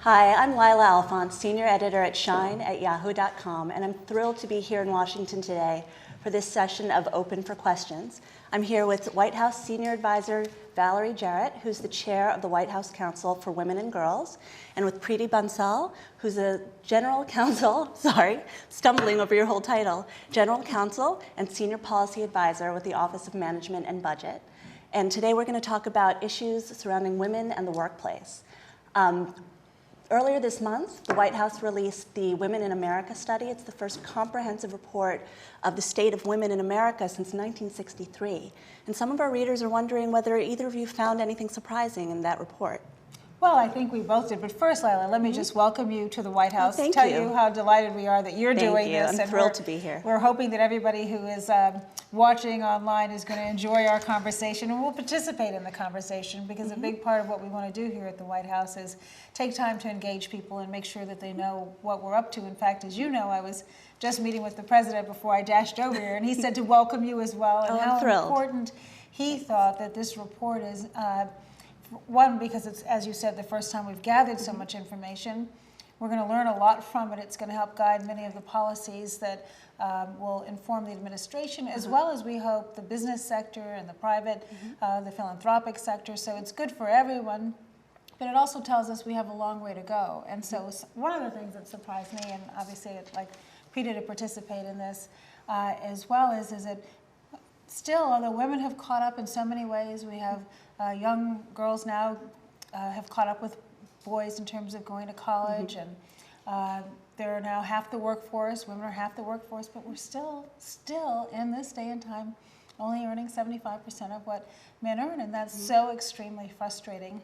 Hi, I'm Lila Alphonse, Senior Editor at Shine@yahoo.com, and I'm thrilled to be here in Washington today for this session of Open for Questions. I'm here with White House Senior Advisor Valerie Jarrett, who's the chair of the White House Council for Women and Girls, and with Preeta Bansal, who's a General Counsel, stumbling over your whole title, General Counsel and Senior Policy Advisor with the Office of Management and Budget. And today we're going to talk about issues surrounding women and the workplace. Earlier this month, the White House released the Women in America study. It's the first comprehensive report of the state of women in America since 1963. And some of our readers are wondering whether either of you found anything surprising in that report. Well, I think we both did. But first, Lila, let me just welcome you to the White House. Thank Tell you. you how delighted we are that you're doing this. I'm thrilled to be here. We're hoping that everybody who is watching online is going to enjoy our conversation and will participate in the conversation, because a big part of what we want to do here at the White House is take time to engage people and make sure that they know what we're up to. In fact, as you know, I was just meeting with the president before I dashed over here, and he said to welcome you as well, and how important he thought that this report is. One, because it's, as you said, the first time we've gathered so much information. We're going to learn a lot from it. It's going to help guide many of the policies that will inform the administration, as well as, we hope, the business sector and the private, the philanthropic sector. So it's good for everyone, but it also tells us we have a long way to go. And so one of the things that surprised me, and obviously I'd like Preeta to participate in this as well, is that still, although women have caught up in so many ways, we have young girls now have caught up with boys in terms of going to college, and they're now half the workforce. Women are half the workforce, but we're still in this day and time only earning 75% of what men earn, and that's so extremely frustrating.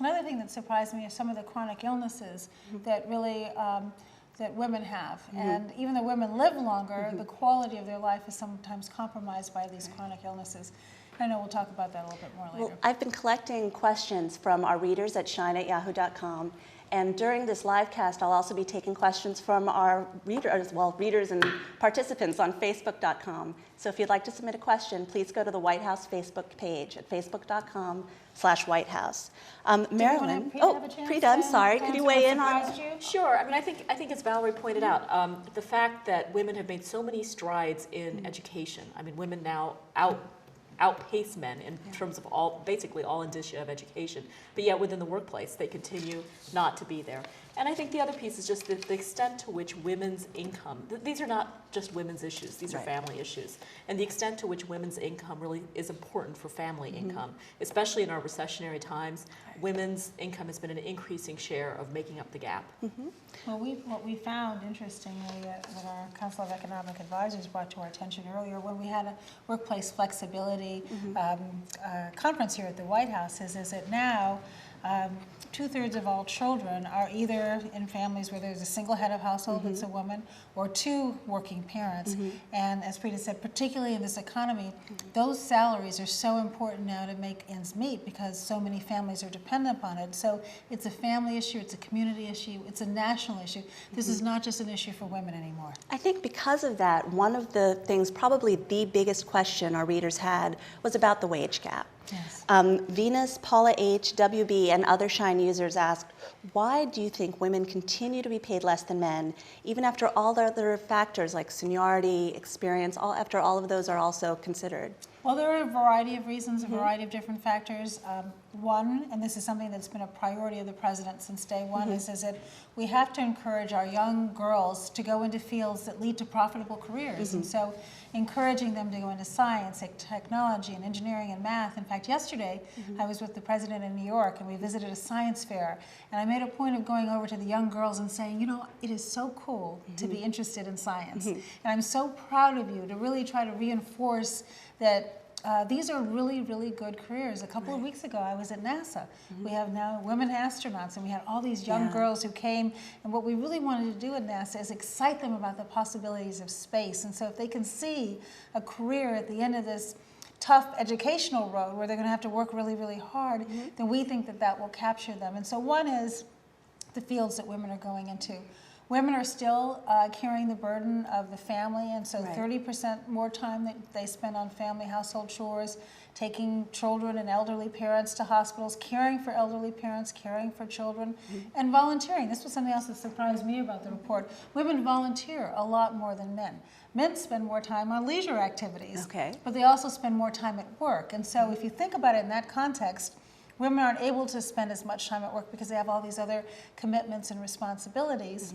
Another thing that surprised me is some of the chronic illnesses that really that women have. And even though women live longer, the quality of their life is sometimes compromised by these chronic illnesses. I know we'll talk about that a little bit more later. Well, I've been collecting questions from our readers at shine@yahoo.com, and during this live cast, I'll also be taking questions from our readers and participants on facebook.com. So if you'd like to submit a question, please go to the White House Facebook page at facebook.com/White House. Marilyn, Preeta, I'm sorry, could you weigh in on? Sure. I mean, I think as Valerie pointed out, the fact that women have made so many strides in education. I mean, women now outpace men in terms of basically all indicia of education, but yet within the workplace they continue not to be there. And I think the other piece is just the extent to which women's income, these are not just women's issues, these are family issues, and the extent to which women's income really is important for family income, especially in our recessionary times. Women's income has been an increasing share of making up the gap. Well, what we found, interestingly, that our Council of Economic Advisors brought to our attention earlier when we had a workplace flexibility conference here at the White House is that now 2/3 of all children are either in families where there's a single head of household that's a woman, or two working parents. And as Preeta said, particularly in this economy, those salaries are so important now to make ends meet, because so many families are dependent upon it. So it's a family issue, it's a community issue, it's a national issue. This is not just an issue for women anymore. I think because of that, one of the things, probably the biggest question our readers had, was about the wage gap. Yes. Venus, Paula H., WB, and other Shine users asked, why do you think women continue to be paid less than men, even after all the other factors like seniority, experience, after all of those are also considered? Well, there are a variety of reasons, a variety of different factors. One, and this is something that's been a priority of the president since day one, is that we have to encourage our young girls to go into fields that lead to profitable careers. And so encouraging them to go into science, technology, and engineering and math. In fact, yesterday I was with the president in New York, and we visited a science fair. And I made a point of going over to the young girls and saying, you know, it is so cool to be interested in science. And I'm so proud of you to really try to reinforce that these are really, really good careers. A couple of weeks ago, I was at NASA. We have now women astronauts, and we had all these young girls who came, and what we really wanted to do at NASA is excite them about the possibilities of space. And so if they can see a career at the end of this tough educational road where they're going to have to work really, really hard, then we think that that will capture them. And so one is the fields that women are going into. Women are still carrying the burden of the family, and so Right. 30% more time that they spend on family household chores, taking children and elderly parents to hospitals, caring for elderly parents, caring for children, and volunteering. This was something else that surprised me about the report. Women volunteer a lot more than men. Men spend more time on leisure activities, Okay. but they also spend more time at work. And so if you think about it in that context, women aren't able to spend as much time at work because they have all these other commitments and responsibilities.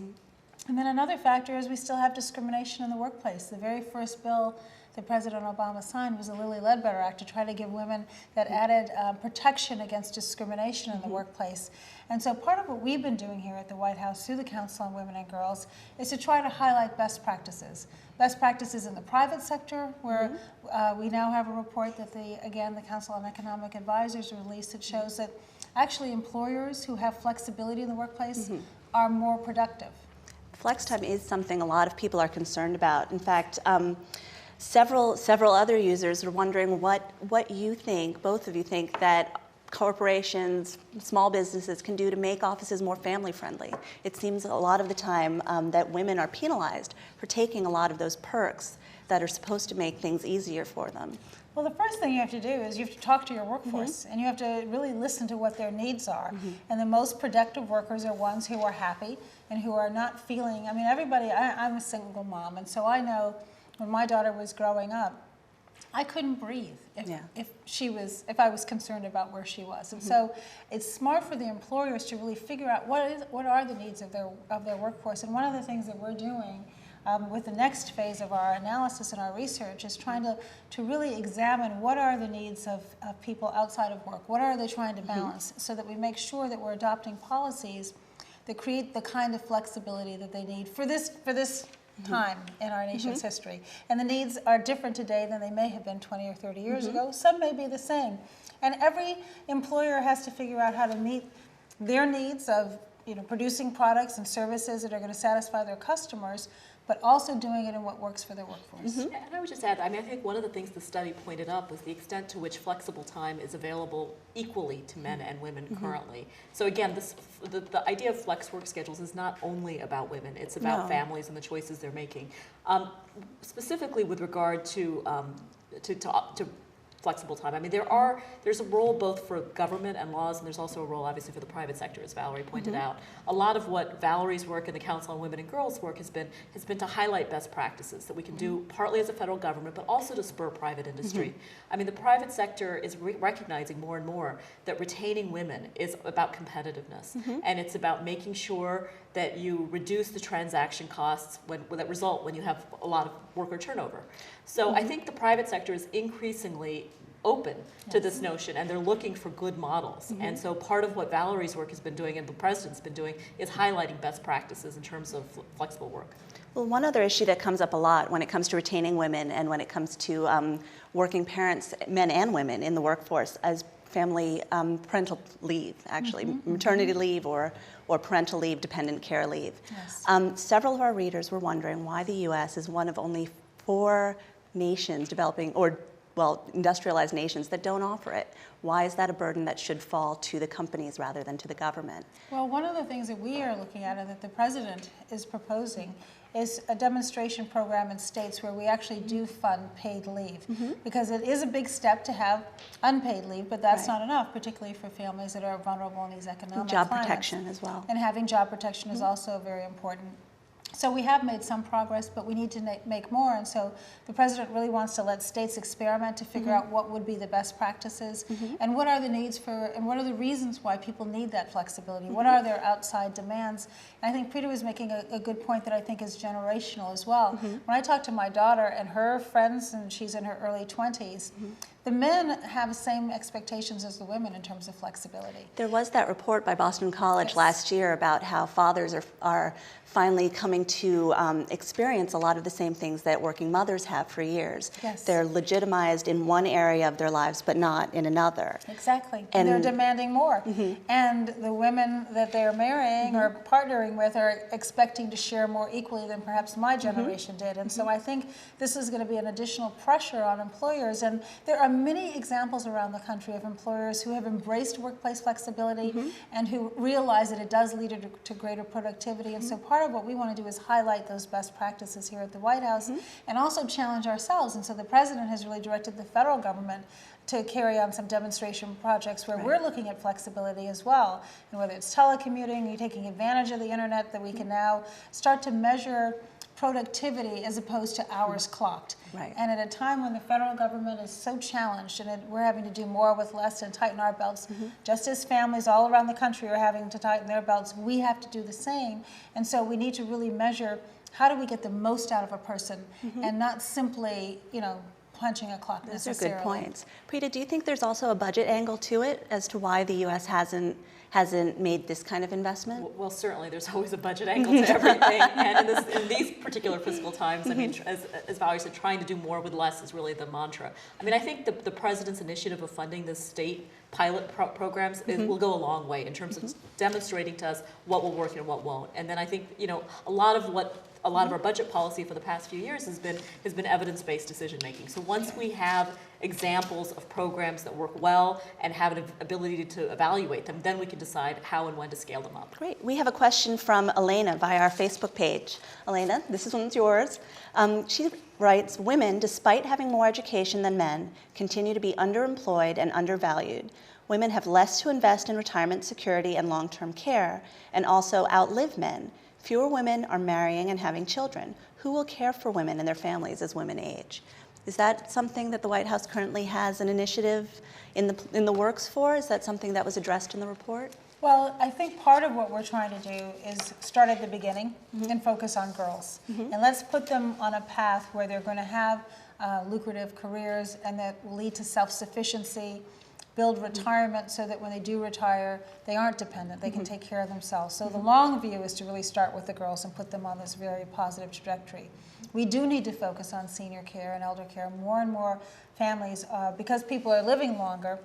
And then another factor is we still have discrimination in the workplace. The very first bill that President Obama signed was the Lilly Ledbetter Act to try to give women that added protection against discrimination in the workplace. And so part of what we've been doing here at the White House through the Council on Women and Girls is to try to highlight best practices. Best practices in the private sector, where we now have a report that the Council on Economic Advisors released that shows that actually employers who have flexibility in the workplace are more productive. Flex time is something a lot of people are concerned about. In fact, several other users are wondering what you think, both of you think, that corporations, small businesses can do to make offices more family friendly. It seems a lot of the time that women are penalized for taking a lot of those perks that are supposed to make things easier for them. Well, the first thing you have to do is you have to talk to your workforce, and you have to really listen to what their needs are. And the most productive workers are ones who are happy and who are not feeling, I mean, everybody, I'm a single mom, and so I know when my daughter was growing up, I couldn't breathe if I was concerned about where she was. And so it's smart for the employers to really figure out what are the needs of their workforce. And one of the things that we're doing with the next phase of our analysis and our research is trying to really examine what are the needs of people outside of work. What are they trying to balance so that we make sure that we're adopting policies that create the kind of flexibility that they need for this time in our nation's history. And the needs are different today than they may have been 20 or 30 years ago. Some may be the same. And every employer has to figure out how to meet their needs of producing products and services that are going to satisfy their customers, but also doing it in what works for their workforce. And I would just add, I think one of the things the study pointed up was the extent to which flexible time is available equally to men and women currently. So again, the idea of flex work schedules is not only about women, it's about families and the choices they're making. Specifically with regard to flexible time. I mean, there's a role both for government and laws, and there's also a role, obviously, for the private sector, as Valerie pointed out. A lot of what Valerie's work and the Council on Women and Girls work has been to highlight best practices that we can do partly as a federal government, but also to spur private industry. I mean, the private sector is recognizing more and more that retaining women is about competitiveness, and it's about making sure that you reduce the transaction costs that result when you have a lot of worker turnover. So I think the private sector is increasingly open to this notion, and they're looking for good models. And so part of what Valerie's work has been doing and the president's been doing is highlighting best practices in terms of flexible work. Well, one other issue that comes up a lot when it comes to retaining women and when it comes to working parents, men and women in the workforce, as family parental leave, actually, maternity leave or parental leave, dependent care leave. Yes. Several of our readers were wondering why the U.S. is one of only 4 nations developing, or industrialized nations that don't offer it. Why is that a burden that should fall to the companies rather than to the government? Well, one of the things that we are looking at and that the president is proposing is a demonstration program in states where we actually do fund paid leave. Because it is a big step to have unpaid leave, but that's not enough, particularly for families that are vulnerable in these economic Job climates. protection as well. And having job protection is also very important. So we have made some progress, but we need to make more. And so the president really wants to let states experiment to figure out what would be the best practices and what are the needs for, and what are the reasons why people need that flexibility. What are their outside demands? And I think Preeta was making a good point that I think is generational as well. When I talk to my daughter and her friends, and she's in her early 20s, the men have the same expectations as the women in terms of flexibility. There was that report by Boston College last year about how fathers are finally coming to experience a lot of the same things that working mothers have for years. Yes. They're legitimized in one area of their lives, but not in another. Exactly. And they're demanding more. And the women that they're marrying or partnering with are expecting to share more equally than perhaps my generation did. And so I think this is going to be an additional pressure on employers. And there are many examples around the country of employers who have embraced workplace flexibility and who realize that it does lead to greater productivity. And so part of what we want to do is highlight those best practices here at the White House and also challenge ourselves. And so the president has really directed the federal government to carry on some demonstration projects where we're looking at flexibility as well. And whether it's telecommuting, you're taking advantage of the internet, that we can now start to measure productivity as opposed to hours clocked. Right. And at a time when the federal government is so challenged and we're having to do more with less and tighten our belts, just as families all around the country are having to tighten their belts, we have to do the same. And so we need to really measure, how do we get the most out of a person and not simply, punching a clock necessarily. Those are good points. Preeta, do you think there's also a budget angle to it as to why the U.S. hasn't made this kind of investment? Well, certainly there's always a budget angle to everything, and in these particular fiscal times, I mean, as Valerie said, trying to do more with less is really the mantra. I mean, I think the president's initiative of funding the state pilot programs will go a long way in terms of demonstrating to us what will work and what won't. And then I think, a lot of our budget policy for the past few years has been evidence-based decision making. So once we have examples of programs that work well and have an ability to evaluate them, then we can decide how and when to scale them up. Great. We have a question from Elena via our Facebook page. Elena, this one's yours. She writes, women, despite having more education than men, continue to be underemployed and undervalued. Women have less to invest in retirement security and long-term care, and also outlive men. Fewer women are marrying and having children. Who will care for women and their families as women age? Is that something that the White House currently has an initiative in the works for? Is that something that was addressed in the report? Well, I think part of what we're trying to do is start at the beginning and focus on girls. And let's put them on a path where they're going to have lucrative careers and that will lead to self-sufficiency, build retirement so that when they do retire, they aren't dependent. They can take care of themselves. So the long view is to really start with the girls and put them on this very positive trajectory. We do need to focus on senior care and elder care. More and more families, because people are living longer,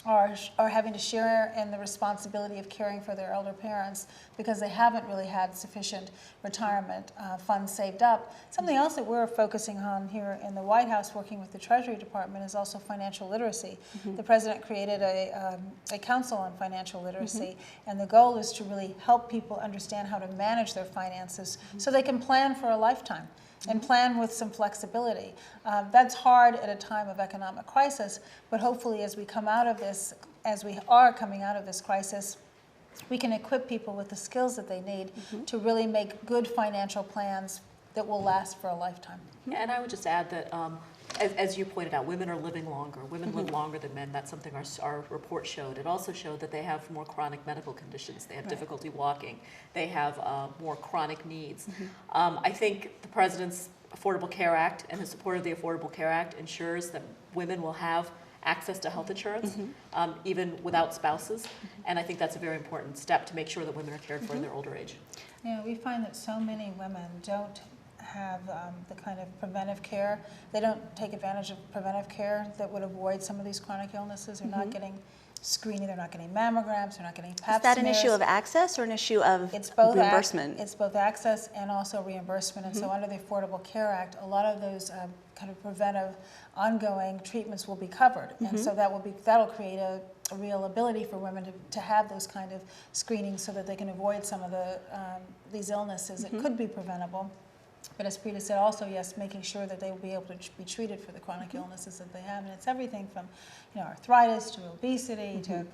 are having to share in the responsibility of caring for their elder parents because they haven't really had sufficient retirement funds saved up. Something else that we're focusing on here in the White House, working with the Treasury Department, is also financial literacy. The President created a Council on Financial Literacy, and the goal is to really help people understand how to manage their finances so they can plan for a lifetime and plan with some flexibility. That's hard at a time of economic crisis, but hopefully as we come out of this, as we are coming out of this crisis, we can equip people with the skills that they need to really make good financial plans that will last for a lifetime. And I would just add that, as you pointed out, women are living longer. Women live longer than men. That's something our report showed. It also showed that they have more chronic medical conditions. They have difficulty walking. They have more chronic needs. I think the President's Affordable Care Act and his support of the Affordable Care Act ensures that women will have access to health insurance, even without spouses. And I think that's a very important step to make sure that women are cared for in their older age. Yeah, we find that so many women don't have the kind of preventive care. They don't take advantage of preventive care that would avoid some of these chronic illnesses. They're not getting screening, they're not getting mammograms, they're not getting pap smears. Is that an issue of access or an issue of reimbursement? It's both access and also reimbursement. And so under the Affordable Care Act, a lot of those kind of preventive ongoing treatments will be covered. And so that'll create a real ability for women to have those kind of screenings so that they can avoid some of these illnesses that could be preventable. But as Preeta said, also, yes, making sure that they will be able to be treated for the chronic illnesses that they have. And it's everything from arthritis to obesity to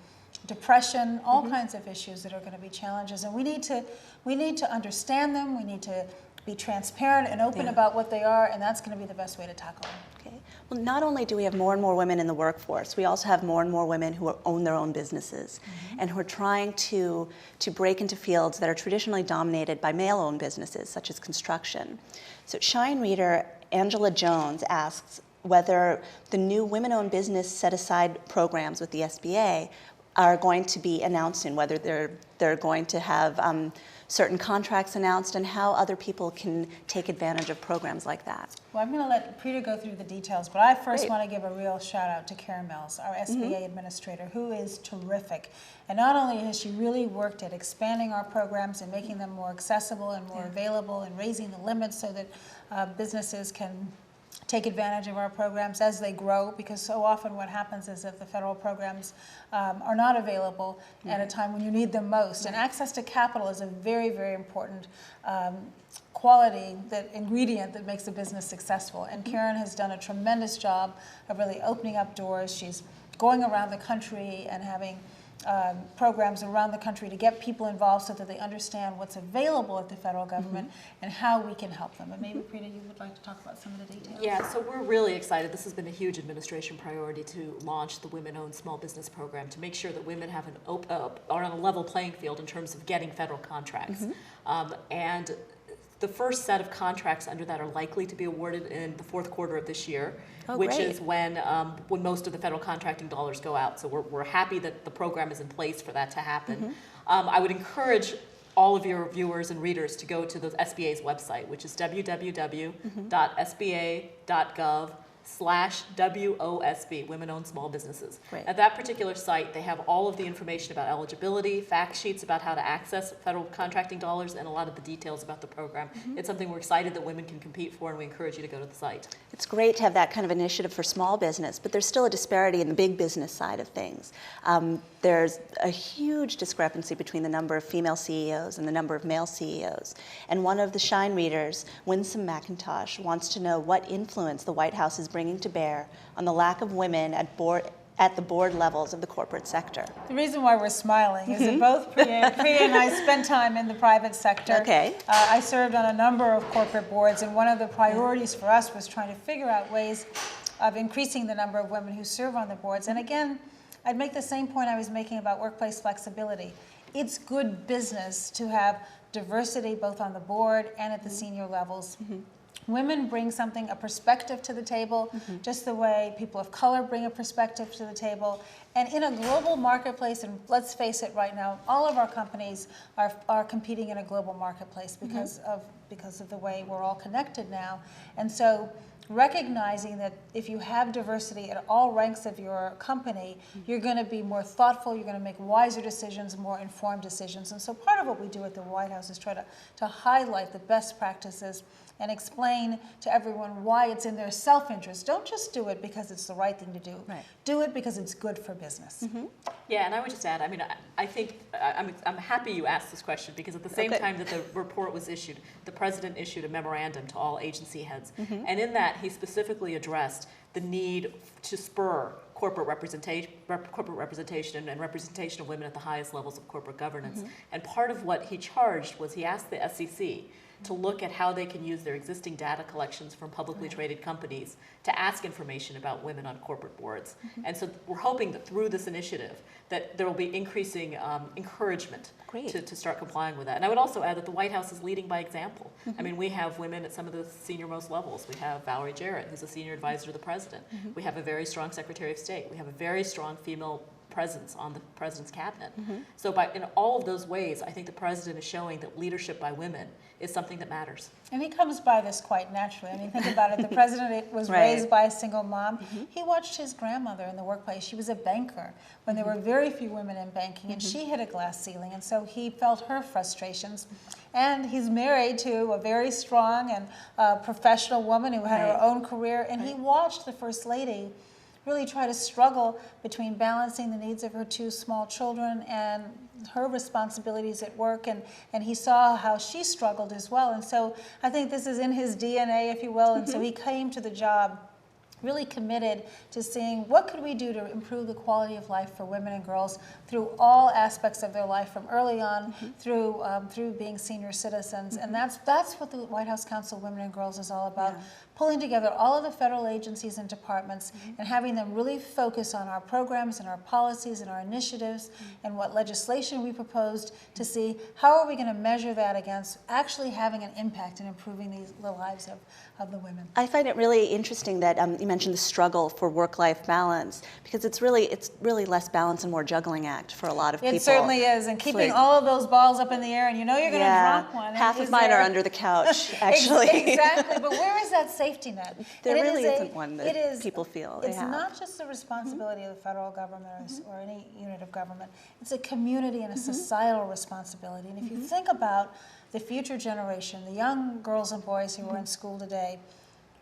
depression, all kinds of issues that are going to be challenges. And we need to understand them. We need to be transparent and open about what they are, and that's going to be the best way to tackle them. Okay. Well, not only do we have more and more women in the workforce, we also have more and more women who own their own businesses and who are trying to break into fields that are traditionally dominated by male-owned businesses, such as construction. So Shine reader Angela Jones asks whether the new women-owned business set-aside programs with the SBA are going to be announced soon, whether they're going to have certain contracts announced, and how other people can take advantage of programs like that. Well, I'm going to let Preeta go through the details, but I first want to give a real shout out to Karen Mills, our SBA administrator, who is terrific. And not only has she really worked at expanding our programs and making them more accessible and more available and raising the limits so that businesses can take advantage of our programs as they grow, because so often what happens is that the federal programs are not available at a time when you need them most. And access to capital is a very, very important quality, that ingredient that makes a business successful. And Karen has done a tremendous job of really opening up doors. She's going around the country and having programs around the country to get people involved so that they understand what's available at the federal government and how we can help them. And maybe, Preeta, you would like to talk about some of the details? Yeah, so we're really excited. This has been a huge administration priority to launch the Women-Owned Small Business Program to make sure that women have are on a level playing field in terms of getting federal contracts. And the first set of contracts under that are likely to be awarded in the fourth quarter of this year, which great. is when most of the federal contracting dollars go out. So we're happy that the program is in place for that to happen. I would encourage all of your viewers and readers to go to the SBA's website, which is www.sba.gov/WOSB, Women-Owned Small Businesses. Right. At that particular site, they have all of the information about eligibility, fact sheets about how to access federal contracting dollars, and a lot of the details about the program. It's something we're excited that women can compete for, and we encourage you to go to the site. It's great to have that kind of initiative for small business, but there's still a disparity in the big business side of things. There's a huge discrepancy between the number of female CEOs and the number of male CEOs. And one of the Shine readers, Winsome McIntosh, wants to know what influence the White House is bringing to bear on the lack of women at the board levels of the corporate sector. The reason why we're smiling is that both Preeta and I spent time in the private sector. Okay. I served on a number of corporate boards, and one of the priorities for us was trying to figure out ways of increasing the number of women who serve on the boards. And again, I'd make the same point I was making about workplace flexibility. It's good business to have diversity both on the board and at the senior levels. Women bring something, a perspective to the table, just the way people of color bring a perspective to the table. And in a global marketplace, and let's face it right now, all of our companies are competing in a global marketplace because of the way we're all connected now. And so recognizing that if you have diversity at all ranks of your company, you're going to be more thoughtful, you're going to make wiser decisions, more informed decisions. And so part of what we do at the White House is try to highlight the best practices and explain to everyone why it's in their self-interest. Don't just do it because it's the right thing to do. Right. Do it because it's good for business. Yeah, and I would just add, I mean, I think, I'm happy you asked this question, because at the same time that the report was issued, the president issued a memorandum to all agency heads. And in that, he specifically addressed the need to spur corporate representation and representation of women at the highest levels of corporate governance. And part of what he charged was he asked the SEC to look at how they can use their existing data collections from publicly traded companies to ask information about women on corporate boards. And so we're hoping that through this initiative that there will be increasing encouragement to start complying with that. And I would also add that the White House is leading by example. I mean, we have women at some of the senior-most levels. We have Valerie Jarrett, who's a senior advisor to the president. We have a very strong Secretary of State. We have a very strong female presence on the president's cabinet. So in all of those ways, I think the president is showing that leadership by women is something that matters. And he comes by this quite naturally. I mean, think about it. The president was raised by a single mom. He watched his grandmother in the workplace. She was a banker when there were very few women in banking, and she hit a glass ceiling, and so he felt her frustrations. And he's married to a very strong and professional woman who had her own career, and he watched the First Lady really try to struggle between balancing the needs of her two small children and her responsibilities at work, and he saw how she struggled as well. And so I think this is in his DNA, if you will, and so he came to the job really committed to seeing what could we do to improve the quality of life for women and girls through all aspects of their life, from early on through being senior citizens. And that's what the White House Council Women and Girls is all about, pulling together all of the federal agencies and departments and having them really focus on our programs and our policies and our initiatives and what legislation we proposed, to see how are we going to measure that against actually having an impact in improving the lives of the women. I find it really interesting that you mentioned the struggle for work-life balance, because it's really less balance and more juggling act for a lot of people. It certainly is, and keeping all of those balls up in the air, and you know you're going to drop one. Half of mine are under the couch, actually. Exactly, but where is that safety net? There really isn't one that people feel they have. It's not just the responsibility of the federal government or any unit of government. It's a community and a societal responsibility. And if you think about the future generation, the young girls and boys who are in school today,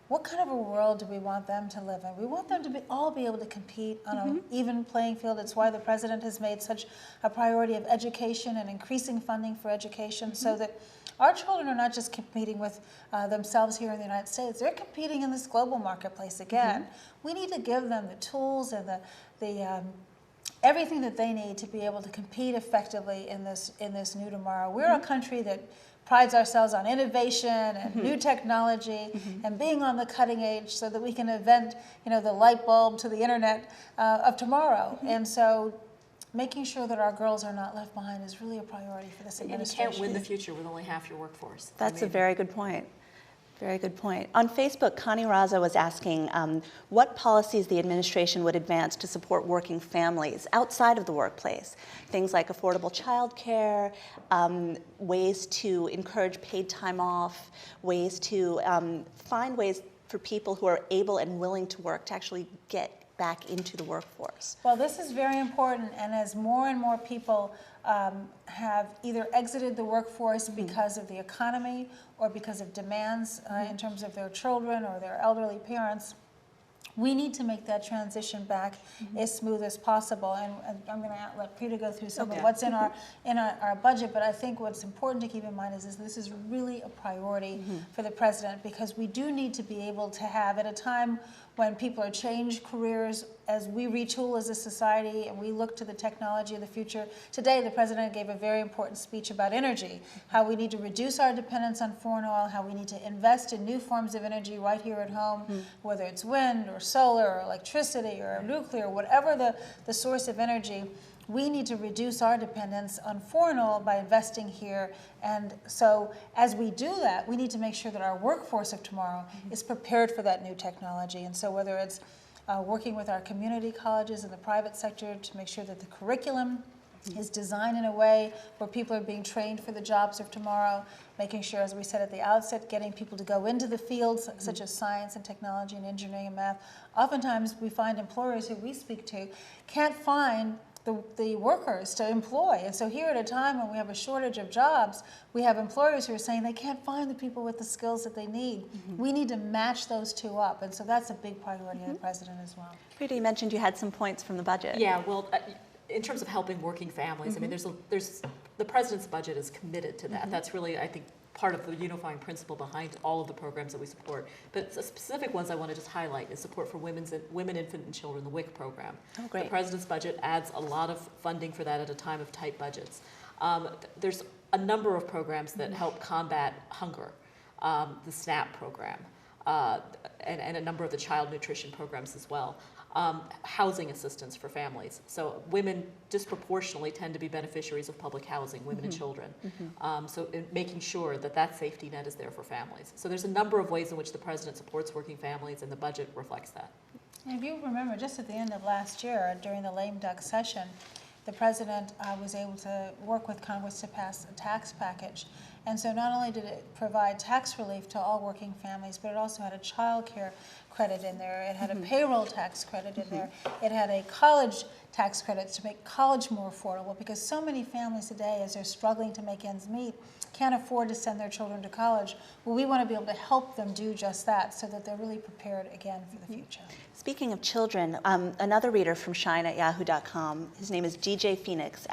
what kind of a world do we want them to live in? We want them to all be able to compete on an even playing field. It's why the president has made such a priority of education and increasing funding for education so that our children are not just competing with themselves here in the United States. They're competing in this global marketplace again. We need to give them the tools and the everything that they need to be able to compete effectively in this new tomorrow. We're a country that prides ourselves on innovation and new technology and being on the cutting edge so that we can invent, the light bulb to the internet of tomorrow. And so making sure that our girls are not left behind is really a priority for this administration. And you can't win the future with only half your workforce. That's a very good point. Very good point. On Facebook, Connie Raza was asking what policies the administration would advance to support working families outside of the workplace. Things like affordable childcare, ways to encourage paid time off, ways to find ways for people who are able and willing to work to actually get back into the workforce. Well, this is very important, and as more and more people have either exited the workforce because of the economy or because of demands in terms of their children or their elderly parents, we need to make that transition back as smooth as possible. And I'm going to let Preeta go through some of what's in our budget, but I think what's important to keep in mind is this is really a priority for the president, because we do need to be able to have, at a time when people are changing careers, as we retool as a society and we look to the technology of the future. Today, the president gave a very important speech about energy, how we need to reduce our dependence on foreign oil, how we need to invest in new forms of energy right here at home, whether it's wind or solar or electricity or nuclear, whatever the source of energy. We need to reduce our dependence on foreign oil by investing here. And so as we do that, we need to make sure that our workforce of tomorrow is prepared for that new technology. And so whether it's working with our community colleges and the private sector to make sure that the curriculum is designed in a way where people are being trained for the jobs of tomorrow, making sure, as we said at the outset, getting people to go into the fields such as science and technology and engineering and math. Oftentimes we find employers who we speak to can't find the workers to employ. And so here at a time when we have a shortage of jobs, we have employers who are saying they can't find the people with the skills that they need. We need to match those two up. And so that's a big priority of the president as well. Preeta, you mentioned you had some points from the budget. Yeah, well, in terms of helping working families, I mean, there's the president's budget is committed to that. That's really, I think, part of the unifying principle behind all of the programs that we support. But the specific ones I want to just highlight is support for women, infant, and children, the WIC program. Oh, great. The president's budget adds a lot of funding for that at a time of tight budgets. There's a number of programs that help combat hunger, the SNAP program, and a number of the child nutrition programs as well. Housing assistance for families. So women disproportionately tend to be beneficiaries of public housing, women and children. So making sure that that safety net is there for families. So there's a number of ways in which the president supports working families, and the budget reflects that. And if you remember, just at the end of last year, during the lame duck session, the president was able to work with Congress to pass a tax package. And so not only did it provide tax relief to all working families, but it also had a child care credit in there. It had a payroll tax credit in there. It had a college tax credit to make college more affordable, because so many families today, as they're struggling to make ends meet, can't afford to send their children to college. Well, we want to be able to help them do just that so that they're really prepared again for the future. Speaking of children, another reader from Shine at Yahoo.com, his name is DJ Phoenix,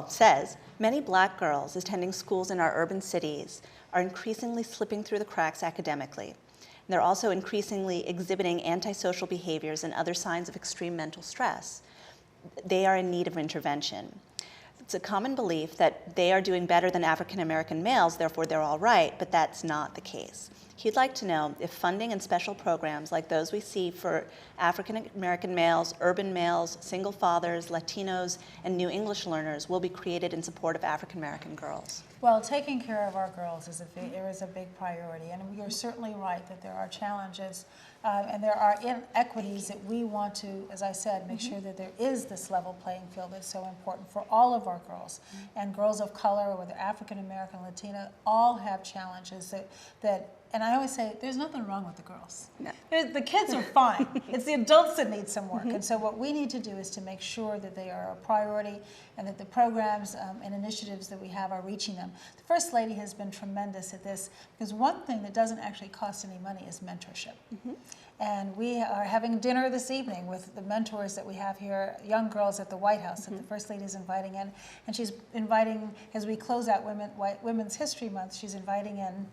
says, many black girls attending schools in our urban cities are increasingly slipping through the cracks academically. They're also increasingly exhibiting antisocial behaviors and other signs of extreme mental stress. They are in need of intervention. It's a common belief that they are doing better than African American males, therefore they're all right, but that's not the case. He'd like to know if funding and special programs like those we see for African American males, urban males, single fathers, Latinos, and new English learners will be created in support of African American girls. Well, taking care of our girls is a big priority, and we are certainly right that there are challenges and there are inequities that we want to, as I said, make sure that there is this level playing field that's so important for all of our girls. And girls of color, whether African American, Latina, all have challenges that and I always say, there's nothing wrong with the girls. No. The kids are fine. It's the adults that need some work. And so what we need to do is to make sure that they are a priority and that the programs and initiatives that we have are reaching them. The First Lady has been tremendous at this, because one thing that doesn't actually cost any money is mentorship. And we are having dinner this evening with the mentors that we have here, young girls at the White House that the First Lady is inviting in. And she's inviting, as we close out Women's History Month, she's inviting in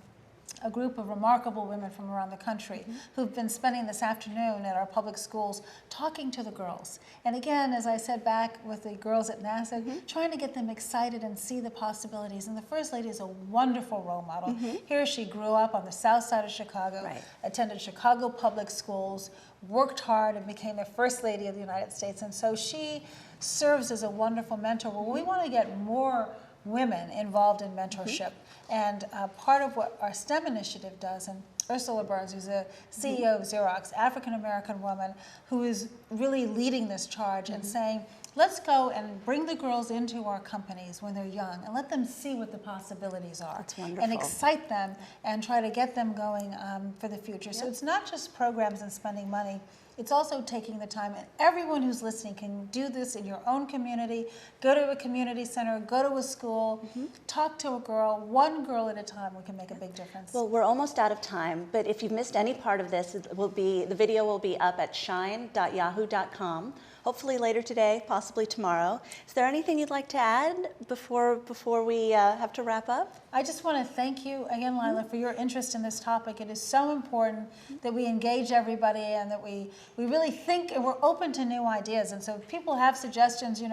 a group of remarkable women from around the country who've been spending this afternoon at our public schools talking to the girls. And again, as I said back with the girls at NASA, trying to get them excited and see the possibilities. And the First Lady is a wonderful role model. Here she grew up on the south side of Chicago, attended Chicago public schools, worked hard and became the First Lady of the United States. And so she serves as a wonderful mentor. Well, we want to get more women involved in mentorship. And part of what our STEM initiative does, and Ursula Burns, who's a CEO of Xerox, African-American woman, who is really leading this charge and saying, let's go and bring the girls into our companies when they're young and let them see what the possibilities are. That's wonderful. And excite them and try to get them going for the future. So it's not just programs and spending money. It's also taking the time, and everyone who's listening can do this in your own community. Go to a community center, go to a school, talk to a girl, one girl at a time. We can make a big difference. Well, we're almost out of time, but if you've missed any part of this, the video will be up at shine.yahoo.com. Hopefully later today, possibly tomorrow. Is there anything you'd like to add before we have to wrap up? I just want to thank you again, Lila, for your interest in this topic. It is so important that we engage everybody and that we really think and we're open to new ideas. And so if people have suggestions,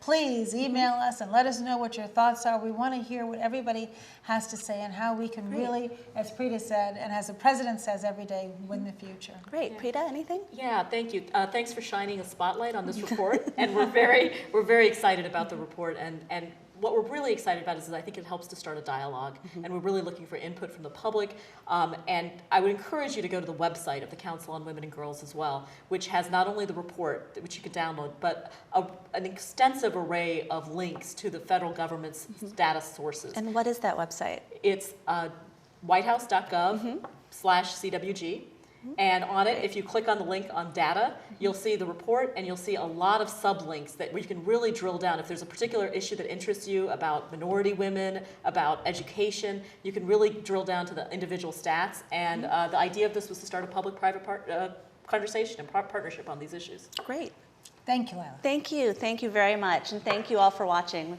please email us and let us know what your thoughts are. We want to hear what everybody has to say and how we can really, as Preeta said, and as the President says every day, win the future. Great. Preeta, anything? Yeah, thank you. Thanks for shining a spotlight on this report, and we're very excited about the report. And what we're really excited about is I think it helps to start a dialogue, and we're really looking for input from the public. And I would encourage you to go to the website of the Council on Women and Girls as well, which has not only the report, which you could download, but an extensive array of links to the federal government's data sources. And what is that website? It's whitehouse.gov/CWG. And on it, if you click on the link on data, you'll see the report and you'll see a lot of sublinks where you can really drill down. If there's a particular issue that interests you about minority women, about education, you can really drill down to the individual stats. And the idea of this was to start a public-private conversation and partnership on these issues. Great. Thank you, Lila. Thank you very much, and thank you all for watching.